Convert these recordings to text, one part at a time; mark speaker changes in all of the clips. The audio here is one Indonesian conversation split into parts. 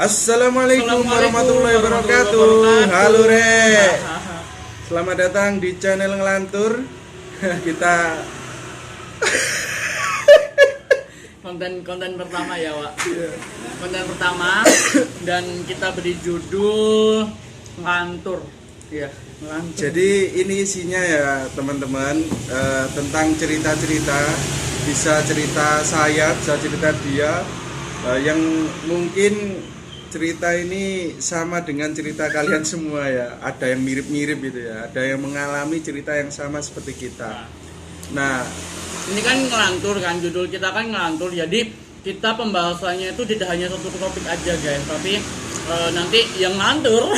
Speaker 1: Assalamualaikum warahmatullahi wabarakatuh. Halo Re. Selamat datang di channel Ngelantur. Kita
Speaker 2: konten pertama ya, Wak. Konten pertama dan kita beri judul Ngelantur. Iya, Ngelantur.
Speaker 1: Jadi ini isinya ya teman-teman, tentang cerita-cerita. Bisa cerita saya, bisa cerita dia, yang mungkin cerita ini sama dengan cerita kalian semua ya. Ada yang mirip-mirip gitu ya. Ada yang mengalami cerita yang sama seperti kita. Nah,
Speaker 2: ini kan ngelantur kan, judul kita kan ngelantur. Jadi kita pembahasannya itu tidak hanya satu topik aja guys, tapi nanti yang ngelantur.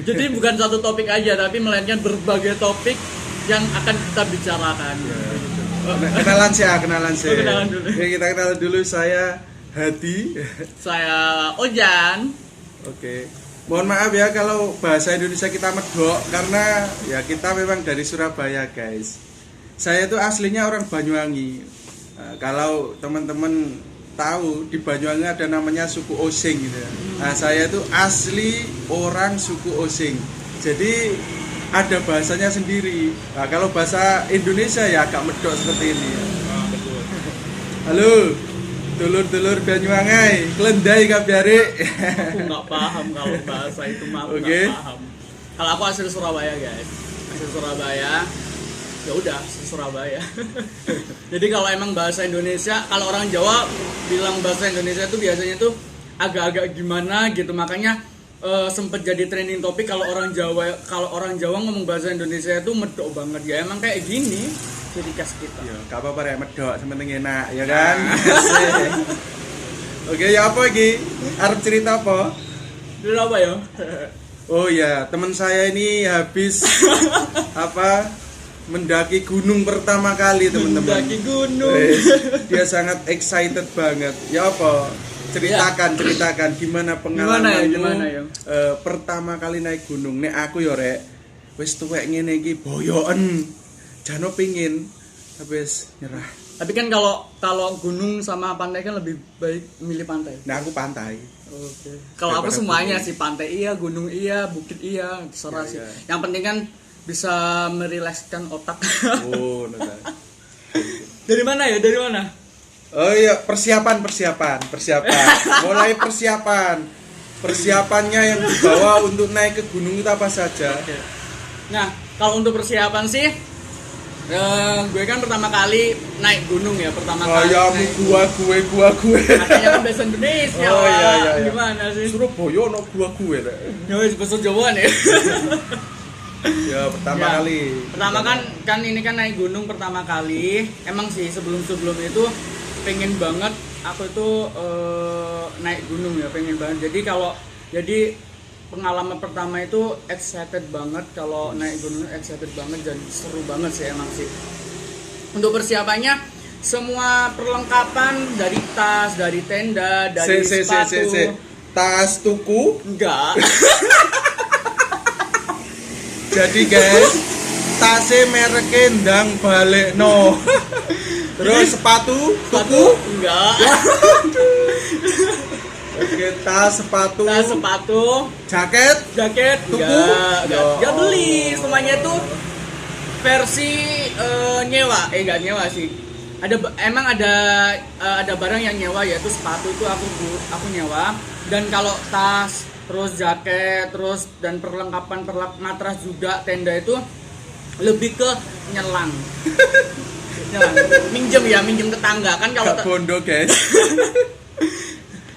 Speaker 2: Jadi bukan satu topik aja, tapi melainkan berbagai topik yang akan kita bicarakan.
Speaker 1: Kenalan sih.
Speaker 2: Kenalan dulu.
Speaker 1: Ya, kita kenalan dulu. Saya Hadi.
Speaker 2: Saya Ojan.
Speaker 1: Oke. Mohon maaf ya kalau bahasa Indonesia kita medok, karena ya kita memang dari Surabaya guys. Saya tuh aslinya orang Banyuwangi. Nah, kalau teman-teman tahu di Banyuwangi ada namanya suku Osing gitu ya. Nah, saya tuh asli orang suku Osing. Jadi ada bahasanya sendiri. Nah, kalau bahasa Indonesia ya agak medok seperti ini.
Speaker 2: Betul.
Speaker 1: Halo. Dulur-dulur Banyuwangi, kelendai kabiare.
Speaker 2: Aku nggak paham kalau bahasa itu, aku
Speaker 1: Oke.
Speaker 2: nggak paham. Kalau aku asli Surabaya guys, asli Surabaya. Ya udah, asli Surabaya. Jadi kalau emang bahasa Indonesia, kalau orang Jawa bilang bahasa Indonesia itu biasanya tuh agak-agak gimana gitu, makanya sempet jadi trending topik kalau orang Jawa ngomong bahasa Indonesia itu medok banget ya, emang kayak gini. Jadi khas kita.
Speaker 1: Ya, gak apa-apa ya medok, sementing enak, ya kan? Oke, ya apa lagi? Arep cerita apa?
Speaker 2: Dulu apa ya?
Speaker 1: Oh ya, teman saya ini habis mendaki gunung pertama kali, teman-teman.
Speaker 2: Mendaki gunung.
Speaker 1: Dia sangat excited banget. Ya apa? Ceritakan gimana pengalamanmu
Speaker 2: Gimana ya?
Speaker 1: Pertama kali naik gunung. Nek aku ya rek, wis tuwek ngene iki boyoken. Jano pingin, habis nyerah.
Speaker 2: Tapi kan kalau gunung sama pantai kan lebih baik milih pantai.
Speaker 1: Nah, aku pantai.
Speaker 2: Oke. Kalau aku semuanya sih, pantai iya, gunung iya, bukit iya, terserah sih.
Speaker 1: Ya.
Speaker 2: Yang penting kan bisa merilekskan otak.
Speaker 1: Oh, nah.
Speaker 2: Dari mana?
Speaker 1: Oh iya, persiapan. Mulai persiapan. Persiapannya yang dibawa untuk naik ke gunung itu apa saja?
Speaker 2: Oke. Nah, kalau untuk persiapan sih, gue kan pertama kali naik gunung ya,
Speaker 1: Kayamu gue.
Speaker 2: Katanya kan bahasa Indonesia.
Speaker 1: Oh iya.
Speaker 2: Gimana sih?
Speaker 1: Surabaya no gue rek.
Speaker 2: Ya wis bahasa Jawa nih.
Speaker 1: Ya, pertama kali.
Speaker 2: Pertama kan ini kan naik gunung pertama kali. Emang sih sebelum itu pengen banget aku itu naik gunung ya, pengen banget. Jadi pengalaman pertama itu excited banget, kalau naik gunung excited banget dan seru banget sih emang sih. Untuk persiapannya semua perlengkapan dari tas, dari tenda, dari sepatu.
Speaker 1: Tas tuku?
Speaker 2: Enggak.
Speaker 1: Jadi guys, tasnya mereknya ndang balik no. Terus sepatu tuku?
Speaker 2: Enggak.
Speaker 1: Oke, tas sepatu, jaket tuku?
Speaker 2: Enggak beli, semuanya itu versi nyewa. Enggak nyewa sih. Ada barang yang nyewa, yaitu sepatu itu aku nyewa, dan kalau tas, terus jaket, terus dan perlengkapan matras juga, tenda itu lebih ke nyelang. Minjem tetangga kan, kalau
Speaker 1: bondo guys.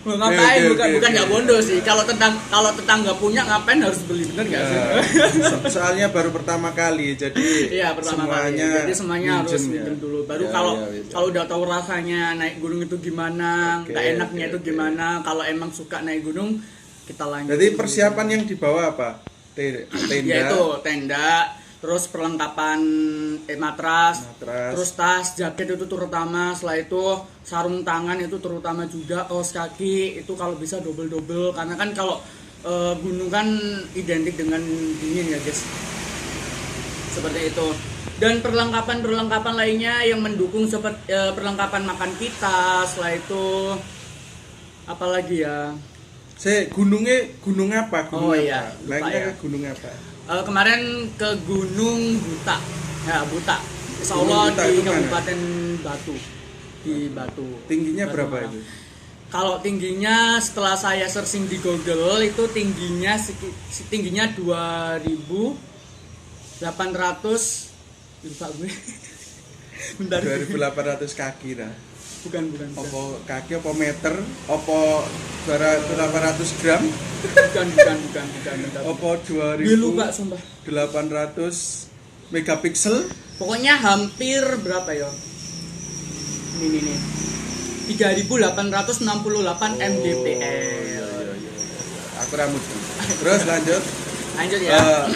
Speaker 2: Ngapain?
Speaker 1: Oke.
Speaker 2: Bukan nggak bondo sih. Kalau tetangga punya, ngapain harus beli, bener nggak sih?
Speaker 1: Soalnya baru pertama kali, jadi
Speaker 2: iya, pertama kali. Jadi semuanya harus minjem dulu. Baru kalau udah tahu rasanya naik gunung itu gimana, enaknya itu gimana. Kalau emang suka naik gunung, kita lanjut.
Speaker 1: Jadi persiapan yang dibawa apa? Tenda.
Speaker 2: Yaitu tenda, terus perlengkapan matras, terus tas, jaket itu terutama, setelah itu sarung tangan itu terutama juga, kaos kaki itu kalau bisa double, karena kan kalau gunung kan identik dengan dingin ya guys, seperti itu. Dan perlengkapan lainnya yang mendukung seperti perlengkapan makan kita, setelah itu apalagi ya,
Speaker 1: Gunung apa?
Speaker 2: Oh,
Speaker 1: Gunung
Speaker 2: iya,
Speaker 1: apa?
Speaker 2: lupa
Speaker 1: Naiknya
Speaker 2: ya.
Speaker 1: ke gunung apa?
Speaker 2: Kemarin ke Gunung Buta. Ya, Buta. Insya
Speaker 1: Gunung
Speaker 2: Allah
Speaker 1: Buta
Speaker 2: di
Speaker 1: itu mana?
Speaker 2: Kabupaten Batu. Di Batu.
Speaker 1: Tingginya
Speaker 2: Batu
Speaker 1: berapa
Speaker 2: Malang.
Speaker 1: itu?
Speaker 2: Kalau tingginya setelah saya searching di Google itu tingginya 2.800, lupa gue. Bentar.
Speaker 1: 2.800 kaki lah.
Speaker 2: Bukan.
Speaker 1: Apa kaki apa meter? Apa 2.800 gram?
Speaker 2: Bukan.
Speaker 1: Apa
Speaker 2: Gue lupa sumpah.
Speaker 1: 2.800 megapiksel?
Speaker 2: Pokoknya hampir berapa ya? Ini. 3.868 mdpl.
Speaker 1: Aku rambut. Terus lanjut.
Speaker 2: Lanjut ya.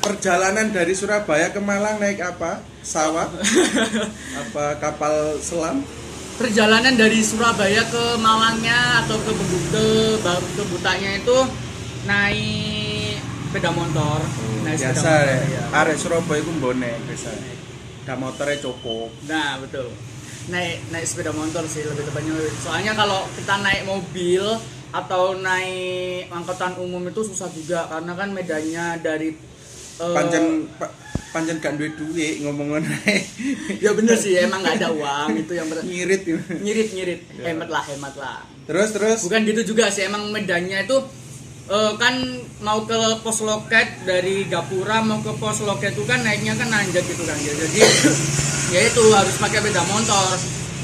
Speaker 1: Perjalanan dari Surabaya ke Malang naik apa? Pesawat? Apa kapal selam?
Speaker 2: Perjalanan dari Surabaya ke Malangnya atau ke Butanya itu naik sepeda motor. Naik sepeda
Speaker 1: Biasa
Speaker 2: motor,
Speaker 1: ya.
Speaker 2: ya.
Speaker 1: Arek Surabaya ku bonek biasa. Da motornya cukup.
Speaker 2: Nah, betul. Naik sepeda motor sih lebih tepatnya. Soalnya kalau kita naik mobil atau naik angkutan umum itu susah juga karena kan medannya dari
Speaker 1: Pancen gak duwe duit ngomong naik.
Speaker 2: ya bener sih emang nggak ada uang itu yang
Speaker 1: Ngirit.
Speaker 2: nyirit
Speaker 1: Ya.
Speaker 2: hemat lah.
Speaker 1: Terus
Speaker 2: Bukan gitu juga sih, emang medannya itu kan mau ke pos loket dari Gapura mau ke pos loket itu kan naiknya kan nanjak gitu kan ya. Jadi ya itu harus pakai sepeda motor.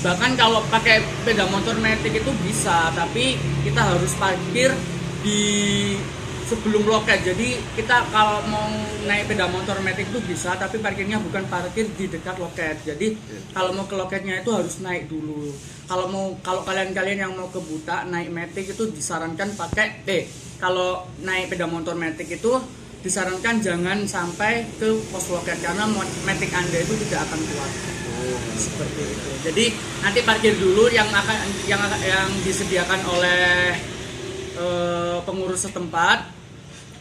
Speaker 2: Bahkan kalau pakai sepeda motor metik itu bisa, tapi kita harus parkir di sebelum loket. Jadi kita kalau mau naik sepeda motor metik itu bisa, tapi parkirnya bukan parkir di dekat loket. Jadi kalau mau ke loketnya itu harus naik dulu. Kalau kalian yang mau ke Buta naik metik itu disarankan pakai kalau naik sepeda motor metik itu disarankan jangan sampai ke pos loket karena metik Anda itu tidak akan kuat. Seperti itu. Jadi nanti parkir dulu yang disediakan oleh pengurus setempat.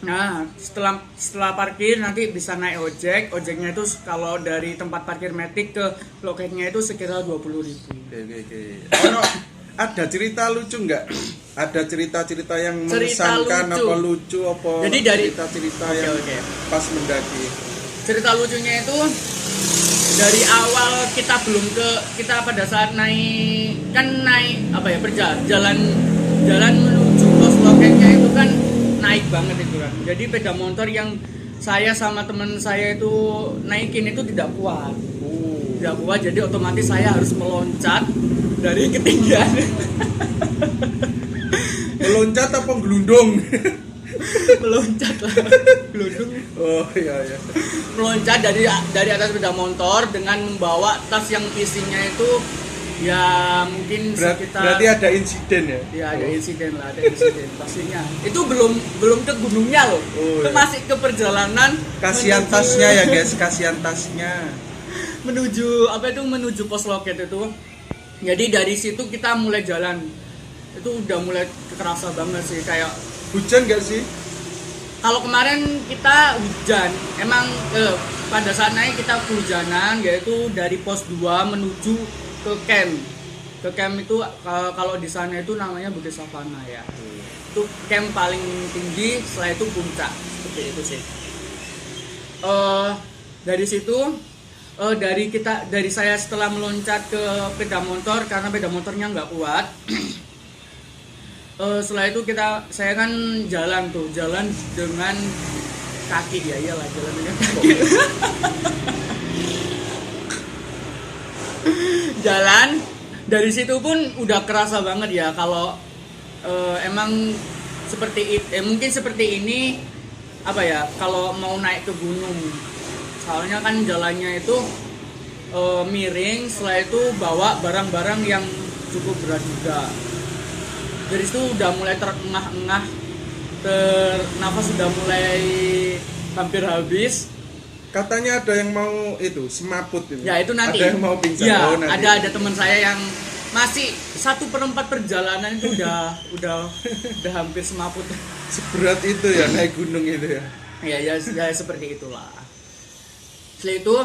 Speaker 2: Nah, setelah parkir nanti bisa naik ojek. Ojeknya itu kalau dari tempat parkir metik ke loketnya itu sekitar 20.000.
Speaker 1: Oke. Ada cerita lucu nggak? Ada cerita-cerita yang
Speaker 2: Cerita
Speaker 1: mengesankan
Speaker 2: lucu.
Speaker 1: apa lucu apa?
Speaker 2: Jadi dari
Speaker 1: cerita-cerita
Speaker 2: Oke,
Speaker 1: yang
Speaker 2: oke.
Speaker 1: pas mendaki.
Speaker 2: Cerita lucunya itu dari awal kita pada saat naik jalan menuju pos loketnya itu kan naik banget itu kan. Jadi sepeda motor yang saya sama teman saya itu naikin itu tidak kuat. Tidak kuat, jadi otomatis saya harus meloncat dari ketinggian.
Speaker 1: Meloncat apa gelundung?
Speaker 2: Meloncat lah. Gelundung.
Speaker 1: Oh iya.
Speaker 2: Meloncat dari atas sepeda motor dengan membawa tas yang isinya itu ya mungkin sekitar
Speaker 1: Berarti ada insiden ya?
Speaker 2: ya ada insiden pastinya. Itu belum ke gunungnya loh.
Speaker 1: Oh,
Speaker 2: Itu
Speaker 1: iya.
Speaker 2: masih ke perjalanan
Speaker 1: Kasihan
Speaker 2: menuju-
Speaker 1: tasnya ya guys, kasihan tasnya.
Speaker 2: menuju pos loket itu. Jadi dari situ kita mulai jalan. Itu udah mulai kerasa banget sih kayak
Speaker 1: Hujan gak sih?
Speaker 2: kalau kemarin kita hujan, emang pada saat naik kita kehujanan, yaitu dari pos 2 menuju ke camp. Ke camp itu kalau di sana itu namanya Bukit Savana ya. Itu camp paling tinggi, setelah itu puncak. Seperti itu sih. Dari situ dari saya setelah meloncat ke sepeda motor karena sepeda motornya nggak kuat. Setelah itu saya kan jalan dengan kaki ya, iyalah jalan dengan kaki. Jalan dari situ pun udah kerasa banget ya kalau emang mungkin seperti ini apa ya kalau mau naik ke gunung. Soalnya kan jalannya itu miring, setelah itu bawa barang-barang yang cukup berat juga. Dari situ udah mulai terengah-engah, nafas sudah mulai hampir habis.
Speaker 1: Katanya ada yang mau itu semaput ini.
Speaker 2: Ya itu nanti.
Speaker 1: Ada yang mau pingsan.
Speaker 2: Ya,
Speaker 1: Oh, nanti.
Speaker 2: ada teman saya yang masih 1/4 perjalanan itu udah hampir semaput.
Speaker 1: Seberat itu ya naik gunung itu ya.
Speaker 2: Ya seperti itulah. Setelah itu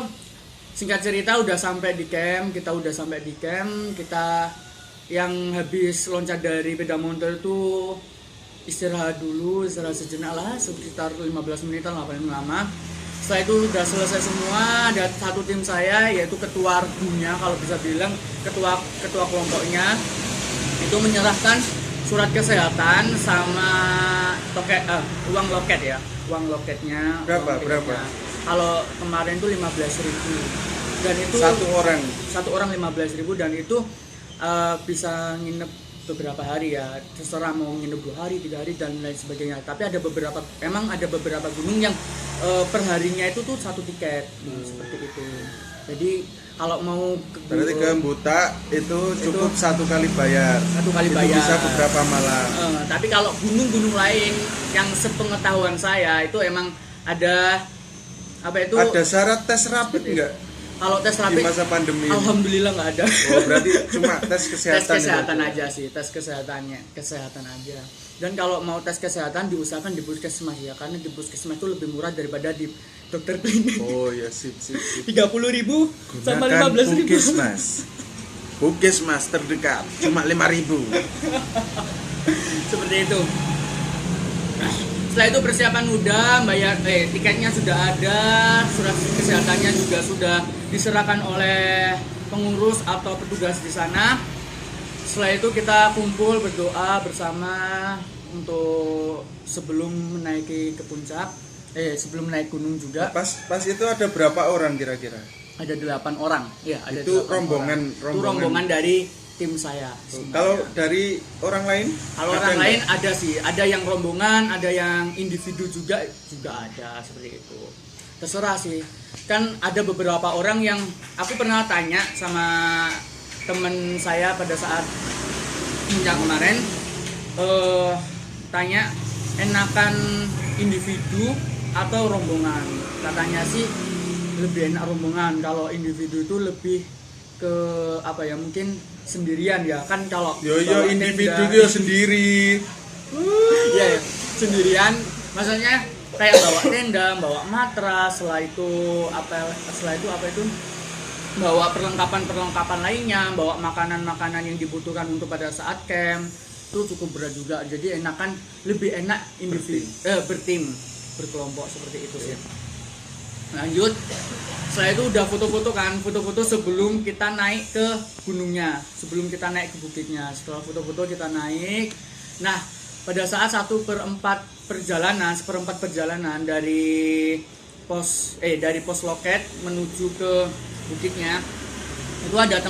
Speaker 2: singkat cerita udah sampai di camp, kita yang habis loncat dari sepeda motor itu istirahat dulu, istirahat sejenak lah sekitar 15 menitan lah paling lama. Setelah itu udah selesai semua, ada satu tim saya yaitu ketua argunya, kalau bisa bilang ketua kelompoknya itu menyerahkan surat kesehatan sama uang loket ya, uang loketnya.
Speaker 1: Berapa?
Speaker 2: Kalau kemarin tuh 15.000 dan itu satu orang 15.000 dan itu bisa nginep beberapa hari ya, terserah mau nginep 2 hari, 3 hari dan lain sebagainya. Tapi ada beberapa gunung yang perharinya itu tuh 1 tiket seperti itu. Jadi kalau mau
Speaker 1: berarti ke Buta itu cukup 1 kali bayar.
Speaker 2: 1 kali
Speaker 1: itu
Speaker 2: bayar.
Speaker 1: Bisa beberapa malam.
Speaker 2: Tapi kalau gunung-gunung lain yang sepengetahuan saya itu emang ada
Speaker 1: Ada syarat tes rapid enggak?
Speaker 2: Kalau tes rapid
Speaker 1: di masa pandemi
Speaker 2: alhamdulillah nggak ada.
Speaker 1: Oh, berarti cuma tes kesehatan.
Speaker 2: Tes kesehatan aja sih, tes kesehatan aja. Dan kalau mau tes kesehatan diusahakan di puskesmas ya, karena di puskesmas itu lebih murah daripada di dokter klinik.
Speaker 1: Oh ya, sip.
Speaker 2: 30.000 sama 15.000.
Speaker 1: Puskesmas terdekat cuma 5.000.
Speaker 2: Seperti itu. Setelah itu persiapan udah, bayar tiketnya sudah ada, surat kesehatannya juga sudah diserahkan oleh pengurus atau petugas di sana. Setelah itu kita kumpul berdoa bersama untuk sebelum menaiki ke puncak, sebelum naik gunung juga.
Speaker 1: Pas itu ada berapa orang kira-kira?
Speaker 2: Ada 8 orang. Ya, ada
Speaker 1: itu
Speaker 2: 8
Speaker 1: rombongan.
Speaker 2: Itu rombongan dari tim saya.
Speaker 1: Kalau dari orang lain?
Speaker 2: Kalau orang lain ada sih, ada yang rombongan, ada yang individu juga ada seperti itu. Terserah sih. Kan ada beberapa orang yang aku pernah tanya sama teman saya pada saat puncak kemarin, tanya enakan individu atau rombongan. Katanya sih lebih enak rombongan. Kalau individu itu lebih ke mungkin sendirian ya kan. Kalau
Speaker 1: individu itu sendiri
Speaker 2: ya sendirian, maksudnya kayak bawa tenda, bawa matras, setelah itu bawa perlengkapan lainnya, bawa makanan yang dibutuhkan untuk pada saat camp, itu cukup berat juga. Jadi lebih enak individu bertim, berkelompok seperti itu sih. Lanjut, setelah itu udah foto-foto sebelum kita naik ke gunungnya, sebelum kita naik ke bukitnya. Setelah foto-foto kita naik. Nah, pada saat 1/4 perjalanan dari pos loket menuju ke bukitnya, itu ada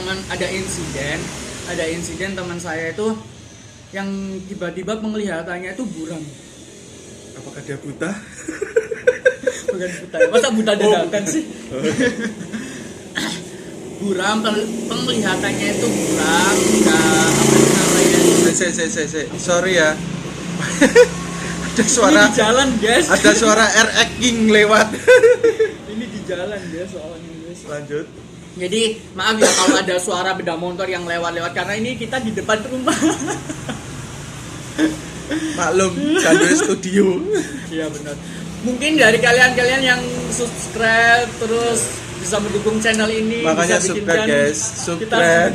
Speaker 2: insiden teman saya itu yang tiba-tiba penglihatannya itu buram.
Speaker 1: Apakah dia buta?
Speaker 2: Bukan buta, masa buta dadakan sih? Buram, penglihatannya itu buram,
Speaker 1: sorry ya. Ada suara
Speaker 2: ini di jalan guys.
Speaker 1: Ada suara RX King lewat.
Speaker 2: Ini di jalan guys soalnya guys.
Speaker 1: Lanjut.
Speaker 2: Jadi maaf ya kalau ada suara beda motor yang lewat karena ini kita di depan rumah.
Speaker 1: Maklum, Chandra Studio.
Speaker 2: Iya benar. Mungkin dari kalian yang subscribe terus bisa mendukung channel ini,
Speaker 1: makanya
Speaker 2: bisa
Speaker 1: subscribe guys, subscribe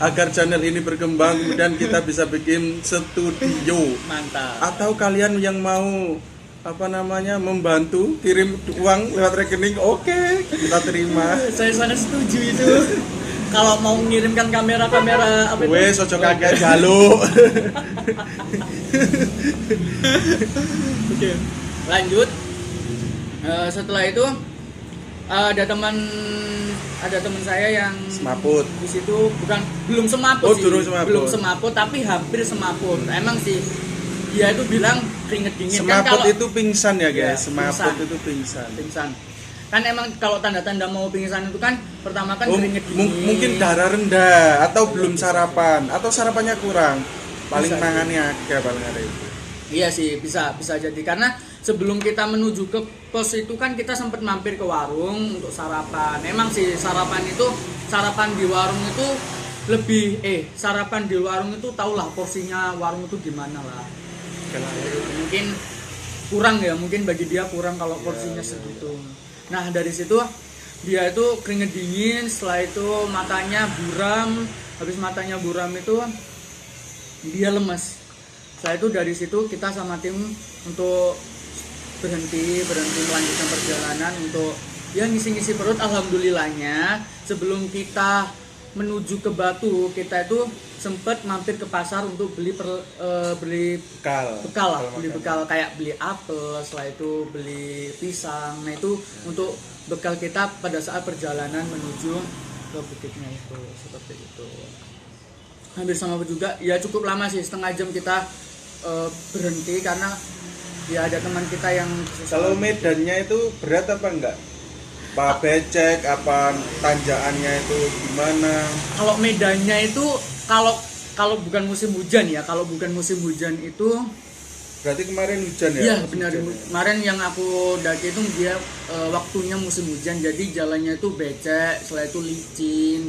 Speaker 1: agar channel ini berkembang, kemudian kita bisa bikin studio.
Speaker 2: Mantap.
Speaker 1: Atau kalian yang mau membantu kirim uang lewat rekening, oke, kita terima.
Speaker 2: Saya sangat setuju itu. Kalau mau mengirimkan kamera
Speaker 1: wes ojo kaget jaluk.
Speaker 2: Oke, lanjut. Setelah itu ada teman saya yang
Speaker 1: semaput
Speaker 2: di situ, belum semaput sih, belum semaput tapi hampir semaput. Emang sih dia itu bilang keringet dingin.
Speaker 1: Semaput
Speaker 2: kan
Speaker 1: itu pingsan ya guys, semaput
Speaker 2: pingsan.
Speaker 1: itu pingsan.
Speaker 2: Kan emang kalau tanda-tanda mau pingsan itu kan pertama kan keringet dingin.
Speaker 1: Mungkin darah rendah atau belum sarapan atau sarapannya kurang. Paling tangannya agak paling ada itu.
Speaker 2: Iya sih, bisa jadi karena sebelum kita menuju ke pos itu kan kita sempat mampir ke warung untuk sarapan. Emang sih sarapan di warung itu sarapan di warung itu tahulah porsinya warung itu gimana lah. Mungkin kurang ya, mungkin bagi dia kurang kalau porsinya segitu. Nah dari situ dia itu keringet dingin, setelah itu matanya buram, habis matanya buram itu dia lemes. Setelah itu dari situ kita sama tim untuk berhenti melanjutkan perjalanan untuk ya ngisi-ngisi perut. Alhamdulillahnya sebelum kita menuju ke Batu kita itu sempet mampir ke pasar untuk beli bekal lah, beli bekal kayak beli apel, setelah itu beli pisang. Nah itu untuk bekal kita pada saat perjalanan menuju ke bukitnya itu, seperti itu. Hampir sama juga, ya cukup lama sih, setengah jam kita berhenti karena ya ada teman kita yang
Speaker 1: kalau medannya itu berat apa enggak? Apa becek, apa tanjakannya itu gimana?
Speaker 2: Kalau medannya itu kalau bukan musim hujan ya, kalau bukan musim hujan itu
Speaker 1: berarti kemarin hujan ya?
Speaker 2: Iya benar, kemarin yang aku daki itu dia waktunya musim hujan, jadi jalannya itu becek, setelah itu licin,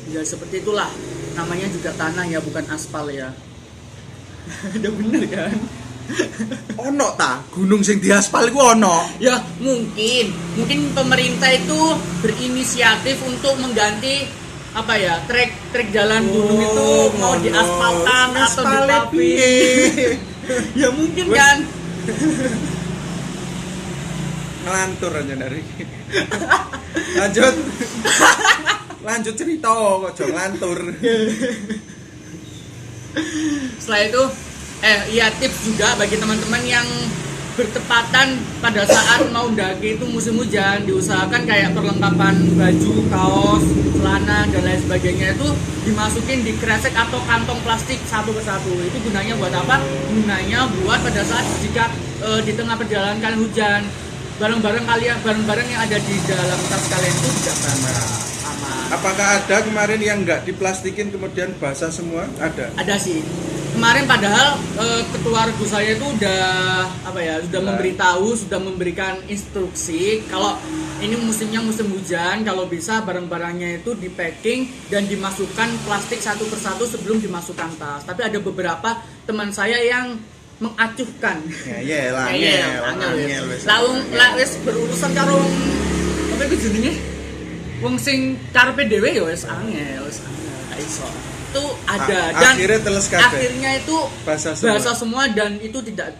Speaker 2: ya seperti itulah. Namanya juga tanah ya, bukan aspal ya. Udah bener kan?
Speaker 1: Ono ta gunung sing diaspal iku ono.
Speaker 2: Ya mungkin pemerintah itu berinisiatif untuk mengganti apa ya, trek jalan gunung itu mau diaspalkan atau dipaving. Ya mungkin kan.
Speaker 1: Ngelantur aja dari. Lanjut cerita kok aja ngelantur.
Speaker 2: Setelah itu iya tips juga bagi teman-teman yang bertepatan pada saat mau daki itu musim hujan, diusahakan kayak perlengkapan baju, kaos, celana dan lain sebagainya itu dimasukin di kresek atau kantong plastik satu persatu. Itu gunanya buat apa? Gunanya buat pada saat jika di tengah perjalanan kalian hujan, barang-barang yang ada di dalam tas kalian itu tidak aman.
Speaker 1: Apakah ada kemarin yang nggak diplastikin kemudian basah semua? Ada
Speaker 2: sih kemarin, padahal ketua regu saya itu sudah memberitahu, sudah memberikan instruksi kalau ini musimnya musim hujan, kalau bisa barang-barangnya itu di packing dan dimasukkan plastik satu persatu sebelum dimasukkan tas. Tapi ada beberapa teman saya yang mengacuhkan. Wis berurusan karo apa itu jenenge? Wong sing karepe dhewe ya wis angel, gak iso. Itu ada dan akhirnya itu basah semua dan itu tidak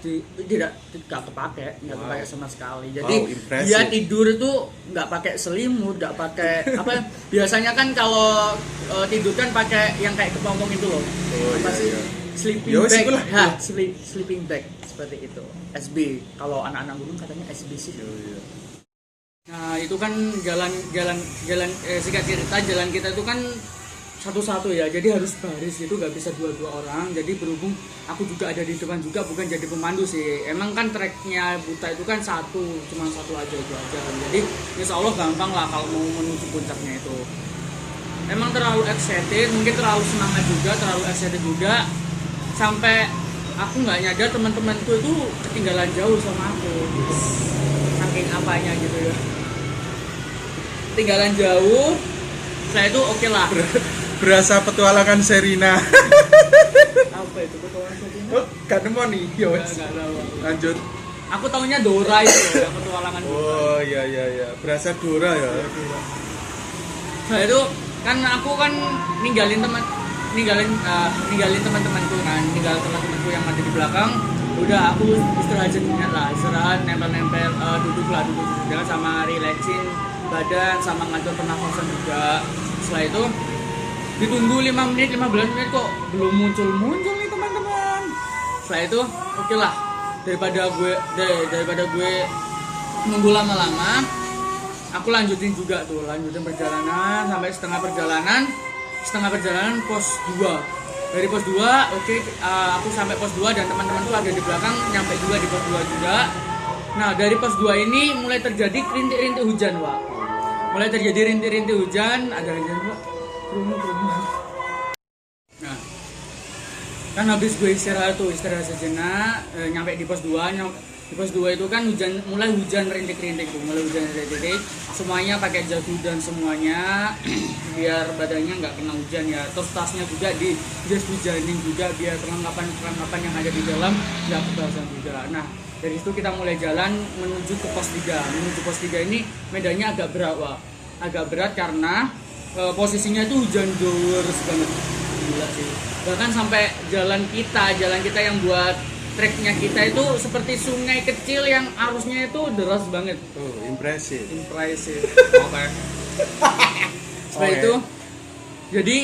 Speaker 2: kepake sama sekali. Jadi dia tidur itu nggak pakai selimut, nggak pakai apa. Biasanya kan kalau tidur kan pakai yang kayak kepompong itu loh. Sleeping bag. Sleeping bag seperti itu. SB. Kalau anak-anak gunung katanya SB sih. Nah itu kan jalan singkat cerita, jalan kita itu kan satu-satu ya, jadi harus baris gitu, gak bisa dua-dua orang. Jadi berhubung aku juga ada di depan juga, bukan jadi pemandu sih. Emang kan treknya Buta itu kan cuma satu aja. Jadi insya Allah gampang lah kalau mau menuju puncaknya itu. Emang terlalu excited, mungkin terlalu semangat juga, terlalu excited juga, sampai aku nggak nyadar teman-temanku itu ketinggalan jauh sama aku. Saking apanya gitu ya. Ketinggalan jauh. Saya itu oke lah.
Speaker 1: Berasa petualangan Sherina.
Speaker 2: Apa itu petualangan Sherina?
Speaker 1: Oh, gak nemu nih.
Speaker 2: Enggak tahu.
Speaker 1: Lanjut.
Speaker 2: Aku taunya Dora itu ya, petualangan Dora.
Speaker 1: Oh iya. Berasa Dora ya.
Speaker 2: Nah itu kan aku kan ninggalin teman-temanku kan, teman-temanku yang ada di belakang. Udah aku istirahat nempel duduk dengan sama relaxin badan sama ngatur pernafasan juga. Setelah itu ditunggu 15 menit kok belum muncul nih teman-teman. Setelah itu oke lah, daripada gue nunggu lama-lama, aku lanjutin perjalanan sampai setengah perjalanan pos 2. Dari pos 2 aku sampai pos 2 dan teman-teman tuh ada di belakang nyampe juga di pos 2 juga. Nah dari pos 2 ini mulai terjadi rintik-rintik hujan, Wak. Ada hujan, Wak. Kerumun. Nah kan habis gue istirahat sejenak, nyampe di pos 2. Di pos 2 itu kan mulai hujan rintik-rintik. Semuanya pakai jas hujan semuanya biar badannya nggak kena hujan ya. Terus tasnya juga di jas hujanin juga biar perlengkapan yang ada di dalam nggak kebasahan juga. Nah dari situ kita mulai jalan menuju ke pos 3. Pos 3 ini medannya agak berat, Wak. Agak berat karena posisinya itu hujan deras banget. Gila sih. bahkan sampai jalan kita yang buat treknya kita itu seperti sungai kecil yang arusnya itu deras banget.
Speaker 1: Oh, impresif.
Speaker 2: Oke. Setelah itu jadi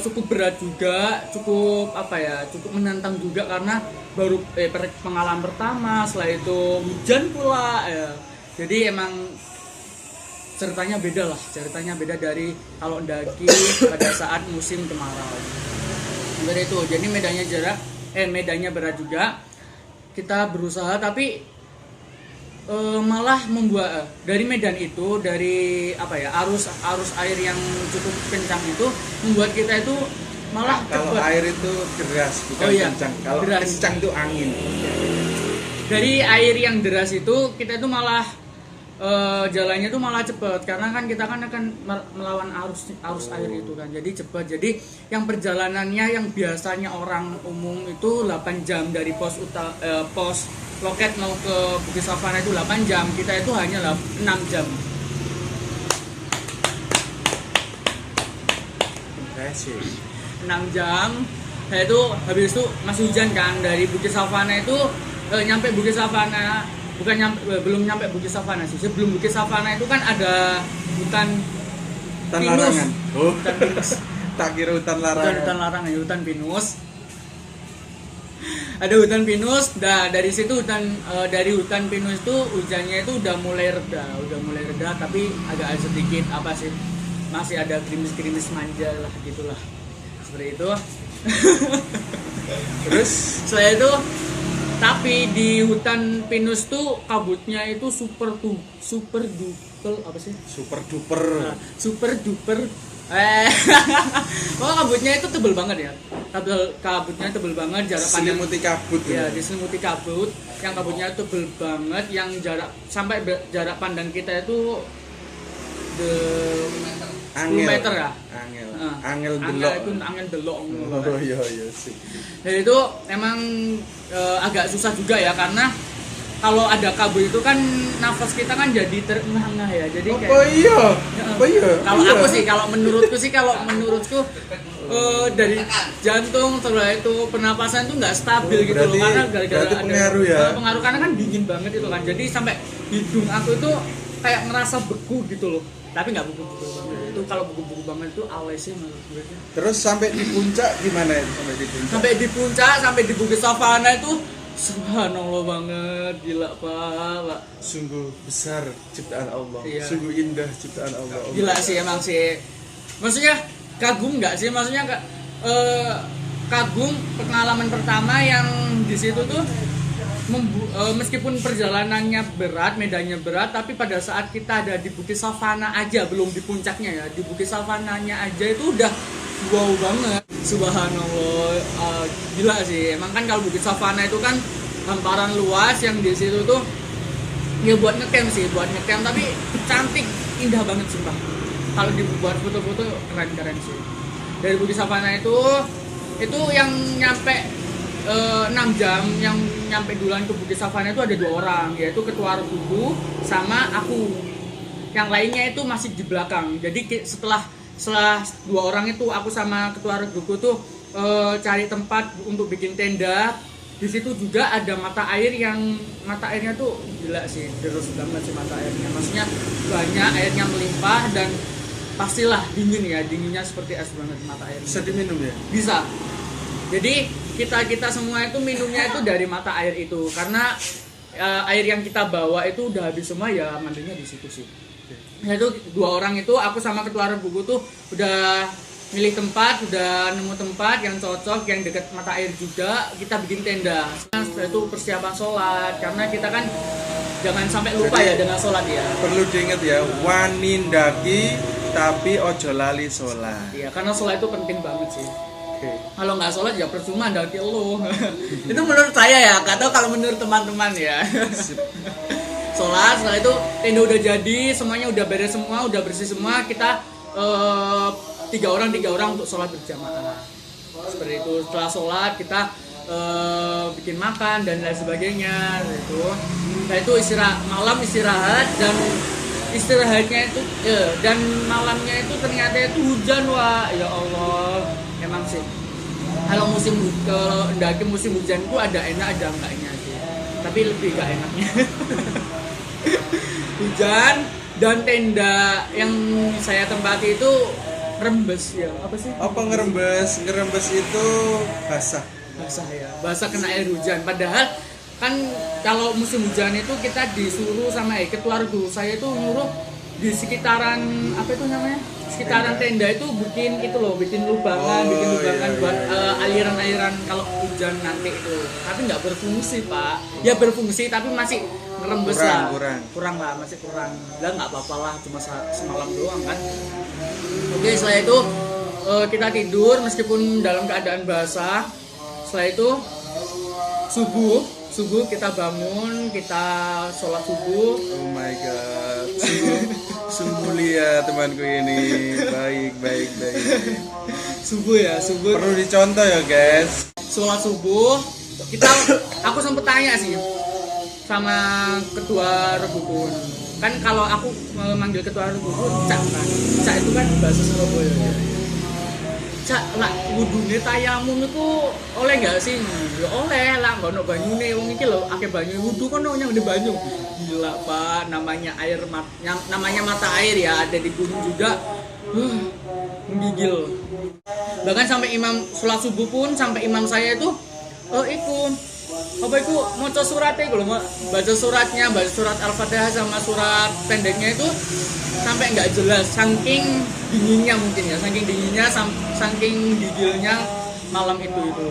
Speaker 2: cukup berat juga, cukup menantang juga karena baru pengalaman pertama, setelah itu hujan pula ya. Jadi emang ceritanya beda dari kalau mendaki pada saat musim kemarau. Seperti itu. Jadi medannya berat juga. Kita berusaha tapi malah membuat dari medan itu, dari arus air yang cukup kencang itu membuat kita itu malah
Speaker 1: kalau
Speaker 2: cepat.
Speaker 1: air itu deras bukan kencang. Kalau kencang itu angin.
Speaker 2: Dari air yang deras itu kita itu malah jalannya tuh malah cepet karena kan kita kan akan melawan arus air itu kan, jadi cepat. Jadi yang perjalanannya yang biasanya orang umum itu 8 jam dari pos loket mau ke Bukit Savana itu 8 jam, kita itu hanya 6 jam.
Speaker 1: Impresif.
Speaker 2: 6 jam. Nah itu habis itu masih hujan kan, dari Bukit Savana itu nyampe Bukit Savana belum nyampe Bukit Savana sih. Sebelum Bukit Savana itu kan ada hutan pinus.
Speaker 1: Larangan. Oh,
Speaker 2: hutan pinus.
Speaker 1: Tak kira hutan larangan.
Speaker 2: Hutan larangan, hutan pinus. Ada hutan pinus. Nah, dari situ dari hutan pinus itu hujannya itu udah mulai reda, tapi agak sedikit masih ada gerimis-gerimis manja lah gitulah. Seperti itu.
Speaker 1: Terus
Speaker 2: setelah itu tapi di hutan pinus tuh kabutnya itu super duper pokoknya kabutnya itu tebel banget ya. Kabutnya tebel banget, jarak pandang
Speaker 1: diselimuti kabut.
Speaker 2: Ya, diselimuti kabut yang kabutnya tebel banget, yang jarak pandang kita itu 10 meter ya.
Speaker 1: Angel delok.
Speaker 2: Angel delok.
Speaker 1: Oh iya sih.
Speaker 2: Dan itu emang agak susah juga ya, karena kalau ada kabut itu kan nafas kita kan jadi terengah-engah ya. Jadi kalau menurutku dari jantung setelah itu pernapasan itu nggak stabil gitu loh, karena gara-gara ada pengaruh karena kan dingin banget itu kan. Jadi sampai hidung aku itu kayak ngerasa beku gitu loh. Tapi nggak beku-beku banget. Itu kalau beku-beku banget itu alesnya menurut gue.
Speaker 1: Terus sampai di puncak gimana ya?
Speaker 2: Sampai di Bukit Savana itu subhanallah banget, gila Pak.
Speaker 1: Sungguh besar ciptaan Allah.
Speaker 2: Iya.
Speaker 1: Sungguh indah ciptaan Allah.
Speaker 2: Gila sih emang sih. Maksudnya kagum nggak sih? Maksudnya kagum pengalaman pertama yang di situ tuh meskipun perjalanannya berat, medannya berat, tapi pada saat kita ada di Bukit Savana aja, belum di puncaknya ya, di Bukit Savananya aja itu udah wow banget, subhanallah. Gila sih, emang kan kalau Bukit Savana itu kan hamparan luas yang di situ tuh ya buat ngecamp, tapi cantik, indah banget sumpah. Kalau dibuat foto-foto keren sih. Dari Bukit Savana itu yang nyampe 6 jam, yang nyampe duluan ke Bukit Savana itu ada 2 orang, yaitu ketua regu sama aku. Yang lainnya itu masih di belakang. Jadi setelah 2 orang itu, aku sama ketua reguku tuh cari tempat untuk bikin tenda. Di situ juga ada mata airnya tuh gila sih, deras banget sih mata airnya. Maksudnya banyak, airnya melimpah dan pastilah dinginnya seperti es banget mata airnya.
Speaker 1: Bisa diminum ya?
Speaker 2: Bisa. Jadi kita semua itu minumnya itu dari mata air itu, karena air yang kita bawa itu udah habis semua ya, mandinya di situ sih. Nah itu 2 orang itu, aku sama ketua reguku tuh udah milih tempat, udah nemu tempat yang cocok, yang dekat mata air juga, kita bikin tenda. Setelah itu persiapan sholat, karena kita kan jangan sampai lupa. Jadi, ya dengan sholat ya.
Speaker 1: Perlu diingat ya, wani ndaki tapi ojo lali sholat.
Speaker 2: Iya, karena sholat itu penting banget sih. Kalau nggak sholat ya percuma ndaki lo. Itu menurut saya ya, nggak tahu kalau menurut teman-teman ya. Sholat, setelah itu tenda udah jadi, semuanya udah beres semua, udah bersih semua. Kita 3 orang untuk sholat berjamaah. Seperti itu. Setelah sholat kita bikin makan dan lain sebagainya. Nah itu istirahat dan istirahatnya itu dan malamnya itu ternyata itu hujan, wah ya Allah. Emang sih Kalau mendaki musim hujan itu ada enak ada enggaknya sih. Tapi lebih gak enaknya. Hujan dan tenda yang saya tempati itu rembes ya. Apa sih?
Speaker 1: Apa ngerembes? Ngerembes itu basah.
Speaker 2: Basah ya. Basah kena air hujan. Padahal kan kalau musim hujan itu kita disuruh sama keluarga saya itu nyuruh di sekitaran apa itu namanya? Sekitaran tenda itu bikin lubangan buat aliran-aliran kalau hujan nanti itu. Tapi nggak berfungsi pak. Ya berfungsi tapi masih ngerembes kurang lah, masih kurang. Lah nggak apa-apa lah, cuma semalam doang kan. Oke, setelah itu kita tidur meskipun dalam keadaan basah. Setelah itu subuh kita bangun, kita sholat subuh.
Speaker 1: Oh my god, sungguh mulia temanku ini. Baik.
Speaker 2: Subuh
Speaker 1: Perlu dicontoh ya guys.
Speaker 2: Sholat subuh aku sempet tanya sih sama ketua Rebukun. Kan kalau aku memanggil ketua Rebukun Cak kan. Cak itu kan bahasa Surabaya ya. Cak lah wudune tayamum itu oleh gak sih? Ya oleh lah, gak ono banyune wong iki lho akeh banyu wudu kono nyang di banyu. Gila Pak, namanya mata air ya, ada di gunung juga. Menggigil. Bahkan sampai imam sholat subuh pun sampai imam saya itu maca suratnya iku lho, baca surat Al-Fatihah sama surat pendeknya itu sampai nggak jelas saking dinginnya saking gigilnya malam itu.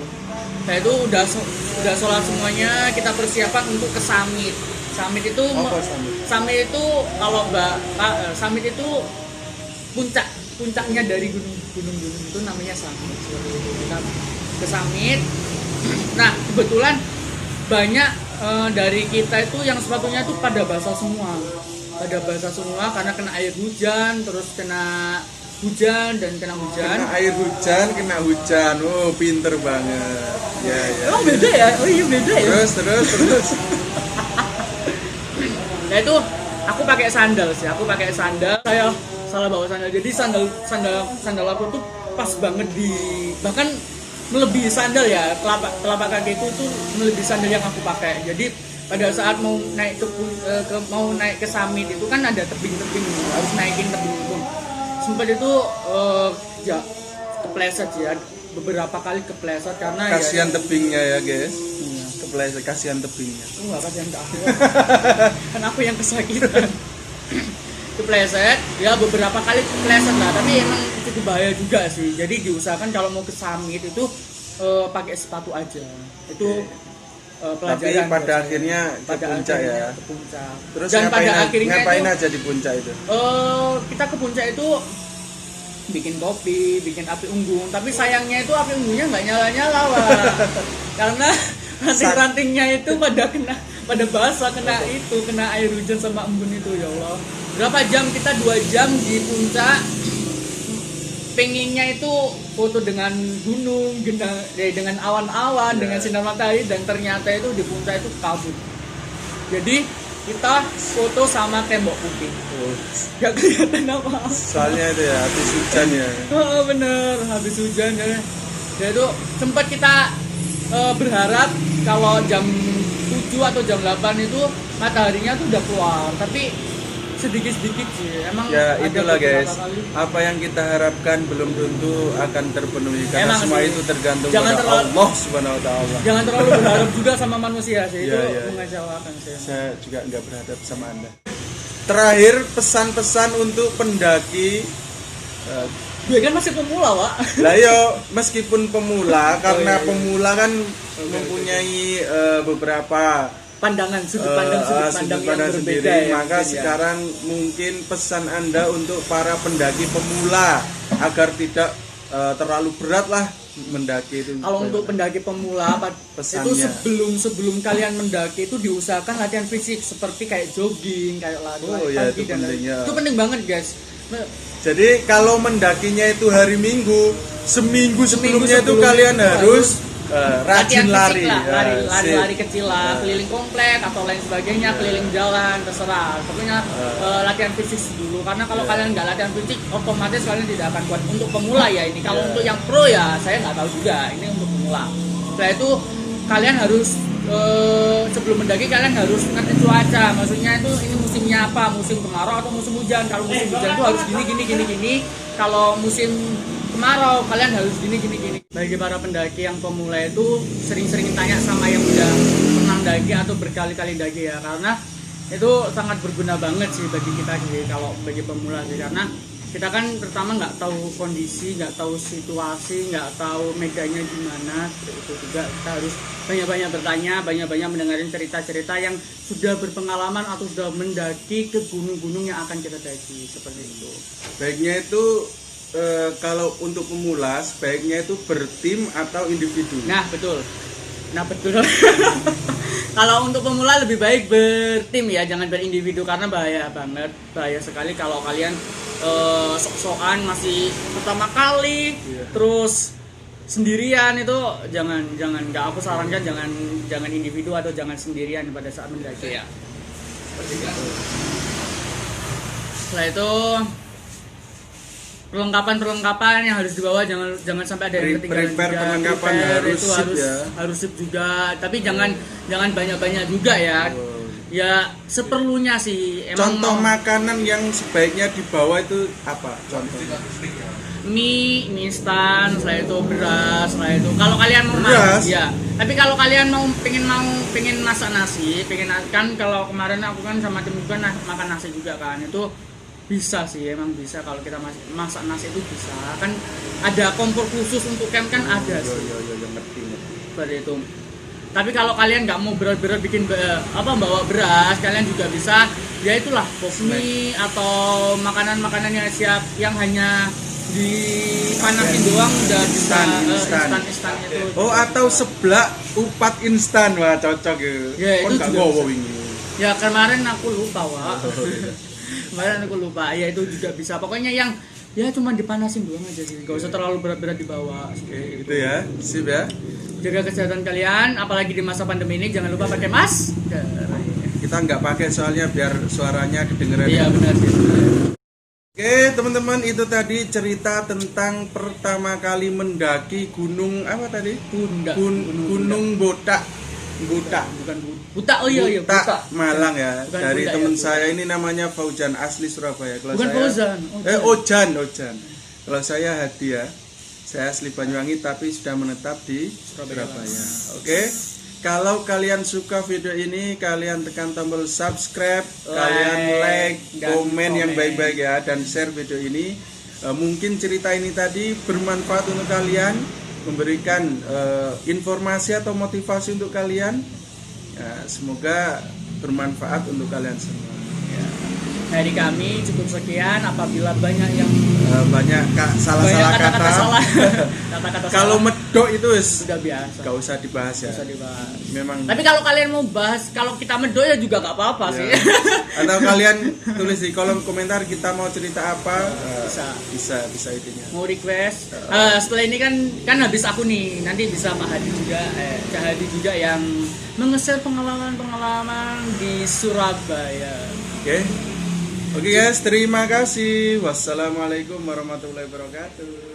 Speaker 2: Saya itu udah sholat semuanya, kita persiapan untuk ke Samit itu Samit itu kalau Samit itu puncaknya dari gunung itu namanya Samit. Kita ke Samit. Nah kebetulan banyak dari kita itu yang sepatunya itu pada basah semua karena kena air hujan, terus kena hujan.
Speaker 1: Kena air hujan, kena hujan. Oh, pinter banget. Ya.
Speaker 2: Oh, beda ya? Oh iya beda ya.
Speaker 1: Terus.
Speaker 2: Nah itu aku pakai sandal sih. Saya salah bawa sandal. Jadi sandal aku tuh pas banget bahkan melebihi sandal ya, telapak kakiku tuh melebihi sandal yang aku pakai. Jadi pada saat mau naik ke Samit itu kan ada tebing-tebing, harus naikin tebing itu. Sempat itu kepleset ya, beberapa kali kepleset karena
Speaker 1: kasihan tebingnya ya guys. Iya. Kepleset, kasihan tebingnya.
Speaker 2: Enggak kasihan ke aku. Kan aku yang kesakitan. Kepleset, ya beberapa kali kepleset lah, tapi emang cukup bahaya juga sih. Jadi diusahakan kalau mau ke Samit itu pakai sepatu aja. Itu pelajaran.
Speaker 1: Tapi pada akhirnya ke puncak ya.
Speaker 2: Ke puncak.
Speaker 1: Terus
Speaker 2: dan pada akhirnya
Speaker 1: ngapain aja di puncak itu?
Speaker 2: Kita ke puncak itu bikin kopi, bikin api unggun. Tapi sayangnya itu api unggunnya nggak nyala-nyala, karena ranting-rantingnya itu pada basah, kena air hujan sama embun itu. Ya Allah, berapa jam kita 2 jam di puncak, pengennya itu foto dengan gunung, dengan awan-awan, dengan sinar matahari, dan ternyata itu di puncak itu kabut. Jadi kita foto sama tembok putih. Gak kelihatan apa.
Speaker 1: Soalnya itu ya habis hujan ya.
Speaker 2: Oh bener, habis hujan ya. Jadi itu sempat kita berharap kalau jam 7 atau jam 8 itu mataharinya tuh udah keluar, tapi sedikit-sedikit sih. Emang
Speaker 1: ya itulah guys,
Speaker 2: kali.
Speaker 1: apa yang kita harapkan belum tentu akan terpenuhi karena
Speaker 2: Emang
Speaker 1: semua
Speaker 2: sih.
Speaker 1: itu tergantung pada Allah Subhanahu wa taala.
Speaker 2: Jangan terlalu berharap juga sama manusia sih, itu
Speaker 1: Ya.
Speaker 2: mengecewakan sih.
Speaker 1: Saya juga nggak berhadap sama Anda. Terakhir pesan-pesan untuk pendaki.
Speaker 2: Gue kan masih pemula, Pak.
Speaker 1: Lah yo, meskipun pemula karena
Speaker 2: iya.
Speaker 1: pemula kan mempunyai beberapa
Speaker 2: Sudut pandang yang berbeda
Speaker 1: sendiri,
Speaker 2: ya,
Speaker 1: maka
Speaker 2: mungkin,
Speaker 1: sekarang mungkin pesan Anda untuk para pendaki pemula agar tidak terlalu berat lah mendaki itu.
Speaker 2: Kalau untuk pendaki pemula
Speaker 1: Pesannya.
Speaker 2: itu sebelum kalian mendaki itu diusahakan latihan fisik seperti kayak jogging, kayak lari
Speaker 1: ya,
Speaker 2: pagi
Speaker 1: itu
Speaker 2: dan
Speaker 1: penting, ya.
Speaker 2: itu penting banget guys.
Speaker 1: Jadi kalau mendakinya itu hari Minggu, seminggu sebelumnya itu
Speaker 2: sebelum
Speaker 1: kalian
Speaker 2: itu
Speaker 1: harus rajin lari,
Speaker 2: fisik lah,
Speaker 1: sip.
Speaker 2: lari kecil lah, keliling komplek atau lain sebagainya, keliling jalan, terserah. Pokoknya latihan fisik dulu, karena kalau kalian nggak latihan fisik, otomatis kalian tidak akan kuat. Untuk pemula ya ini. Kalau untuk yang pro ya saya nggak tahu juga. Ini untuk pemula. Setelah itu kalian harus sebelum mendaki kalian harus ngerti cuaca. Maksudnya itu ini musimnya apa? Musim kemarau atau musim hujan? Kalau musim hujan itu harus gini. Kalau musim kemarau kalian harus gini. Bagi para pendaki yang pemula itu sering-sering tanya sama yang udah pernah daki atau berkali-kali daki ya, karena itu sangat berguna banget sih bagi kita sih kalau bagi pemula sih, karena kita kan pertama nggak tahu kondisi, nggak tahu situasi, nggak tahu medannya gimana. Itu juga kita harus banyak-banyak bertanya, banyak-banyak mendengarin cerita-cerita yang sudah berpengalaman atau sudah mendaki ke gunung-gunung yang akan kita daki, seperti itu.
Speaker 1: Baiknya itu kalau untuk pemula sebaiknya itu bertim atau individu.
Speaker 2: Nah betul. Kalau untuk pemula lebih baik bertim ya, jangan berindividu, karena bahaya banget, bahaya sekali kalau kalian sok-sokan masih pertama kali, terus sendirian. Itu jangan, nggak aku sarankan jangan individu atau jangan sendirian pada saat mendaki ya. Seperti itu. Setelah itu perlengkapan yang harus dibawa jangan sampai ada yang ketinggalan juga.
Speaker 1: Perlengkapan
Speaker 2: itu harus sip juga, tapi jangan banyak juga ya. Ya seperlunya sih.
Speaker 1: Contoh makanan yang sebaiknya dibawa itu apa? Contohnya
Speaker 2: mie instan, setelah itu beras, setelah itu kalau kalian mau ya. Tapi kalau kalian pengen masak nasi, kan kalau kemarin aku kan sama tim juga makan nasi juga kan, itu bisa sih, emang bisa. Kalau kita masak nasi itu bisa, kan ada kompor khusus untuk camp kan ada sih.
Speaker 1: Ngerti.
Speaker 2: Seperti itu. Tapi kalau kalian nggak mau berat-berat bikin bawa beras, kalian juga bisa ya itulah mie atau makanan-makanan yang siap yang hanya dipanasin doang udah bisa instan itu.
Speaker 1: Oh, atau seblak upat instan, wah cocok gitu.
Speaker 2: Ya, itu juga
Speaker 1: ini.
Speaker 2: Ya kemarin aku lupa, Wak. Kemarin aku lupa, ya itu juga bisa. Pokoknya yang ya cuma dipanasin doang aja sih, gak usah terlalu berat-berat dibawa.
Speaker 1: Gitu ya, sip ya.
Speaker 2: Jaga kesehatan kalian, apalagi di masa pandemi ini, jangan lupa pakai masker.
Speaker 1: Kita nggak pakai soalnya biar suaranya kedengeran.
Speaker 2: Iya benar sih.
Speaker 1: Oke teman-teman, itu tadi cerita tentang pertama kali mendaki gunung apa tadi? Gunung Botak. Buta
Speaker 2: oh iya
Speaker 1: Buta Malang ya.
Speaker 2: Bukan
Speaker 1: dari
Speaker 2: Buta,
Speaker 1: teman
Speaker 2: ya,
Speaker 1: saya ini namanya Fauzan, asli Surabaya. Kalau
Speaker 2: bukan
Speaker 1: saya
Speaker 2: Fauzan.
Speaker 1: Ojan. Kalau saya Hadi ya, saya asli Banyuwangi tapi sudah menetap di Surabaya. Oke. Kalau kalian suka video ini, kalian tekan tombol subscribe, kalian like, komen yang baik-baik ya, dan share video ini. Mungkin cerita ini tadi bermanfaat untuk kalian, memberikan informasi atau motivasi untuk kalian. Ya, semoga bermanfaat untuk kalian semua.
Speaker 2: Ya. Dari kami cukup sekian. Apabila banyak yang
Speaker 1: salah-salah kata, kalau medok itu
Speaker 2: sudah biasa,
Speaker 1: gak usah dibahas ya. Memang.
Speaker 2: Tapi kalau kalian mau bahas kalau kita medok ya juga gak apa-apa sih.
Speaker 1: Atau kalian tulis di kolom komentar kita mau cerita apa, bisa itunya.
Speaker 2: Mau request. Setelah ini kan habis aku nih, nanti bisa Pak Hadi juga, Cak Hadi juga yang nge-share pengalaman di Surabaya.
Speaker 1: Oke guys, terima kasih. Wassalamualaikum warahmatullahi wabarakatuh.